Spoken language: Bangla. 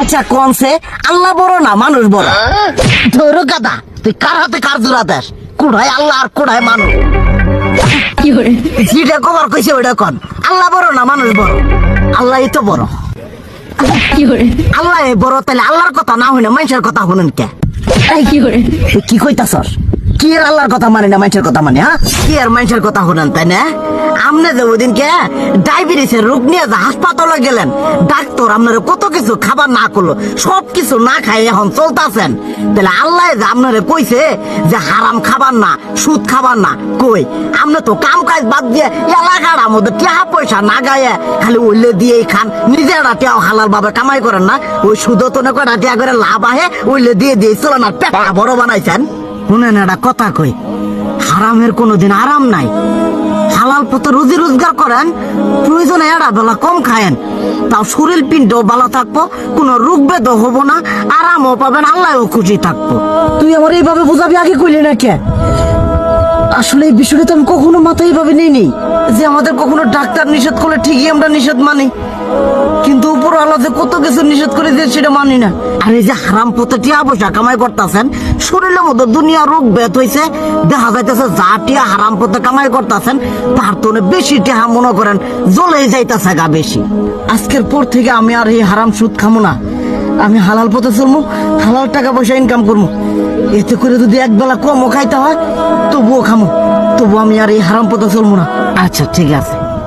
আচ্ছা কনসে আল্লাহ বড় না মানুষ বড়? ধরো গাদা, তুই কার হাতে কার জোড়া দেশ? কুড়ায় আল্লাহ আর কুড়ায় মানুষ। যেটা কবার কইছে ওইটা কন। আল্লাহ বড় না মানুষ বড়? আল্লাহ তো বড়। আল্লাহ বড়, তাহলে আল্লাহর কথা না হই না মানুষের কথা শুনেন কে? কি কইতাছস? কি আর আল্লাহর কথা মানে না মানুষের কথা মানে? হ্যাঁ, কি আর মানুষের কথা শুনেন তাই না? আমনে যে ওই দিনকে ডায়াবেটিসের রোগ নিয়ে যে হাসপাতালে গেলেন, ডাক্তার আপনারা কত কিছু খাবার না করলো, সব কিছু না খাই এখন চলতেছেন। তাহলে আল্লাহ যে আপনারা কইছে যে হারাম খাবার না, সুদ খাবার না, কই আপনি তো কাম কাজ বাদ দিয়ে এলাকার আমাদের টাকা পয়সা না গায়ে খালি উল্লে দিয়েই খান। নিজেরা টেও হালাল ভাবে কামাই করেন না, ওই সুদ তো না কটা টিয়া করে লাভ আহে উল্লে দিয়ে দিয়ে চলেন আর পেটা বড় বানাইছেন। শুনেন একটা কথা কই, হারামের কোনোদিন আরাম নাই। হালাল পথে রুজি রোজগার করেন, প্রয়োজনে এরা বেলা কম খায়েন, তাও শরীর পিণ্ডও ভালো থাকবো, কোনো রোগ বেদও হবো না, আরামও পাবেন, আল্লাহও খুশি থাকবো। তুই আমার এইভাবে বুঝাবি আগে কইলি না কে? আসলে এই বিষয়টা তো আমি কখনো মাথায় এইভাবে নিইনি যে আমাদের কখনো ডাক্তার নিষেধ করলে ঠিকই আমরা নিষেধ মানি, কিন্তু উপর আল্লাহ যে কত কিছু নিষেধ করে দিয়ে সেটা মানি না। আর এই যে হারাম পথে টিয়া পয়সা কামাই করতেছেন, শরীরের মধ্যে দুনিয়া রোগ ব্যাত হয়েছে, দেখা যাইতেছে যা টিয়া হারাম পথে কামাই করতেছেন তার তো বেশি টিয়া মনে করেন জ্বলে যাইতেছে গা বেশি। আজকের পর থেকে আমি আর এই হারাম সুদ খামো না, আমি হালাল পথে চলবো, হালাল টাকা পয়সা ইনকাম করবো। এতে করে যদি একবেলা কমও খাইতে হয় তবুও খামো, তবু আমি আর এই হারাম পথে চলবো না। আচ্ছা ঠিক আছে।